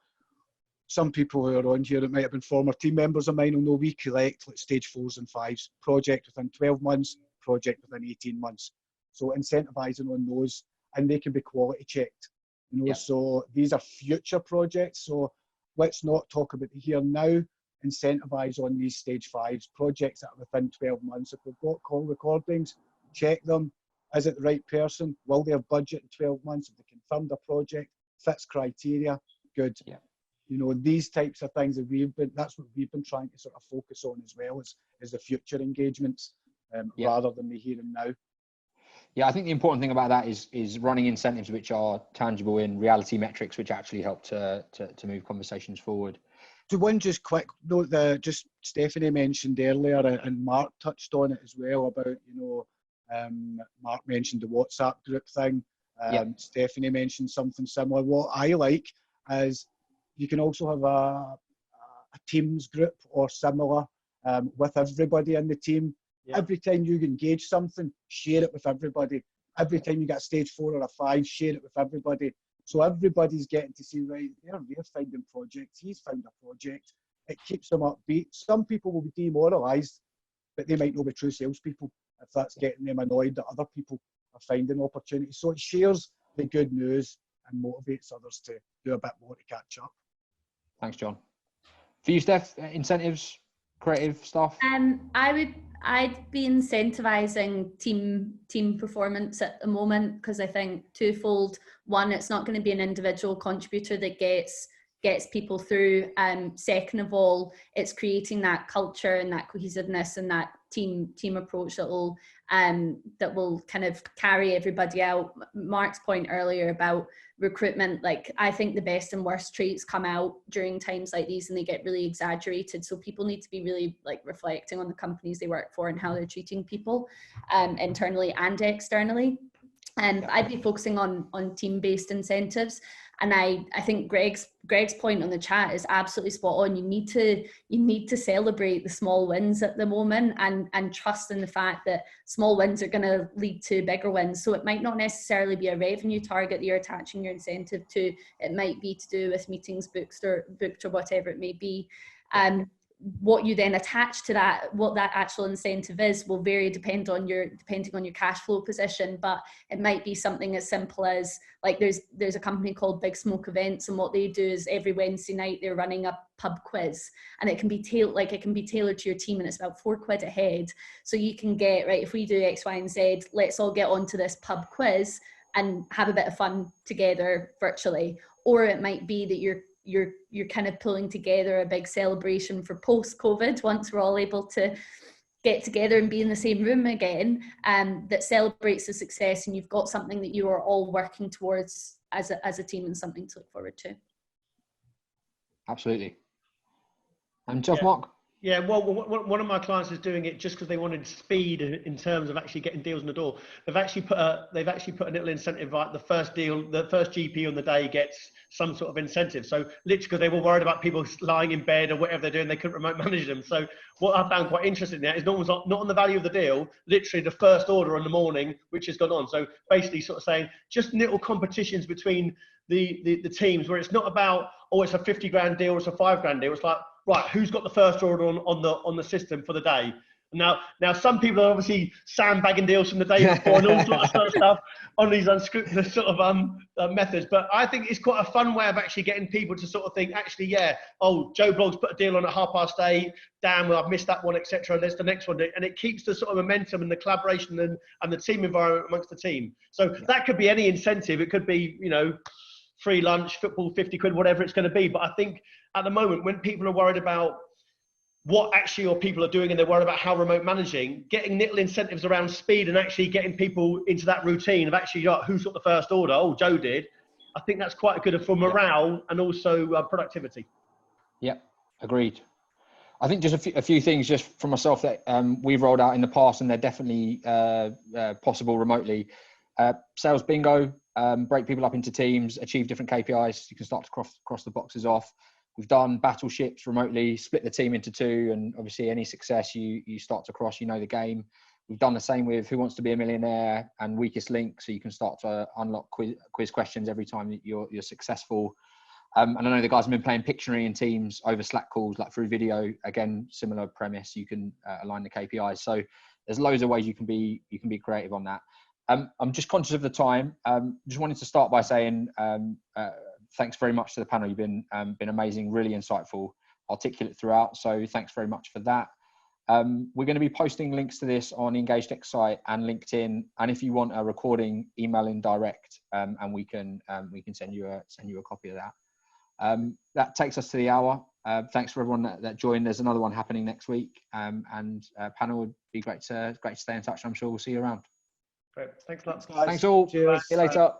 some people who are on here that might have been former team members of mine will know we collect like stage 4s and 5s, project within 12 months, project within 18 months. So incentivizing on those, and they can be quality checked. So these are future projects. So let's not talk about the here and now. Incentivize on these stage 5s, projects that are within 12 months. If we've got call recordings, check them. Is it the right person? Will they have budget in 12 months? If they confirmed a project, fits criteria, good. Yeah. These types of things that's what we've been trying to sort of focus on as well as the future engagements rather than the here and now. Yeah, I think the important thing about that is running incentives which are tangible in reality metrics, which actually help to move conversations forward. So one just quick note that just Stephanie mentioned earlier, and Marc touched on it as well about, Marc mentioned the WhatsApp group thing. Stephanie mentioned something similar. What I like is you can also have a Teams group or similar with everybody in the team. Yeah. Every time you engage something, share it with everybody. Every time you get a stage 4 or a 5, share it with everybody. So everybody's getting to see, right, they're finding projects, he's found a project. It keeps them upbeat. Some people will be demoralised, but they might not be true salespeople if that's getting them annoyed that other people are finding opportunities. So it shares the good news and motivates others to do a bit more to catch up. Thanks, John. For you, Steph, incentives? creative stuff? I'd be incentivizing team performance at the moment, because I think twofold. One, it's not going to be an individual contributor that gets people through. Second of all, it's creating that culture and that cohesiveness and that team approach that will kind of carry everybody out. Mark's point earlier about recruitment, like, I think the best and worst traits come out during times like these, and they get really exaggerated. So people need to be really like reflecting on the companies they work for and how they're treating people, internally and externally. And I'd be focusing on team-based incentives. And I think Greg's point on the chat is absolutely spot on. You need to celebrate the small wins at the moment, and trust in the fact that small wins are going to lead to bigger wins. So it might not necessarily be a revenue target that you're attaching your incentive to. It might be to do with meetings booked or whatever it may be. What you then attach to that, what that actual incentive is, will vary depending on your cash flow position. But it might be something as simple as, like, there's a company called Big Smoke Events, and what they do is every Wednesday night they're running a pub quiz, and it can be tailored to your team, and it's about £4 a head. So you can get, right, if we do X, Y, and Z, let's all get onto this pub quiz and have a bit of fun together virtually. Or it might be that you're kind of pulling together a big celebration for post-COVID, once we're all able to get together and be in the same room again, that celebrates the success, and you've got something that you are all working towards as a team, and something to look forward to. Absolutely. And just Mark? Yeah, well, one of my clients is doing it just because they wanted speed in terms of actually getting deals in the door. They've actually put a little incentive, like the first GP on the day gets some sort of incentive. So literally, because they were worried about people lying in bed or whatever they're doing, they couldn't remote manage them. So what I found quite interesting there is not on the value of the deal, literally the first order in the morning, which has gone on. So basically sort of saying just little competitions between the teams, where it's not about, oh, it's a 50 grand deal, it's a 5 grand deal. It's like, right, who's got the first order on the system for the day? Now some people are obviously sandbagging deals from the day before and all sorts of stuff on these unscrupulous sort of methods. But I think it's quite a fun way of actually getting people to sort of think, actually, yeah, oh, Joe Blogg's put a deal on at 8:30. Damn, well, I've missed that one, etc. There's the next one, and it keeps the sort of momentum and the collaboration and the team environment amongst the team. So that could be any incentive. It could be, free lunch, football, 50 quid, whatever it's going to be. But I think at the moment, when people are worried about what actually your people are doing, and they're worried about how remote managing, getting little incentives around speed and actually getting people into that routine of actually, who's got the first order? Oh, Joe did. I think that's quite good for morale and also productivity. Yep, agreed. I think just a few things just for myself that we've rolled out in the past, and they're definitely possible remotely. Sales bingo. Break people up into teams, achieve different KPIs. You can start to cross the boxes off. We've done battleships remotely, split the team into two, and obviously any success you start to cross, the game. We've done the same with Who Wants to Be a Millionaire and Weakest Link, so you can start to unlock quiz questions every time that you're successful. And I know the guys have been playing Pictionary in teams over Slack calls, like through video. Again, similar premise. You can align the KPIs. So there's loads of ways you can be creative on that. I'm just conscious of the time. Just wanted to start by saying thanks very much to the panel. You've been amazing, really insightful, articulate throughout. So thanks very much for that. We're going to be posting links to this on the EngageTech site and LinkedIn. And if you want a recording, email in direct, and we can send you a copy of that. That takes us to the hour. Thanks for everyone that joined. There's another one happening next week, and panel would be great to stay in touch. I'm sure we'll see you around. Great. Thanks a lot. Thanks, guys. Thanks all. Cheers. See you later.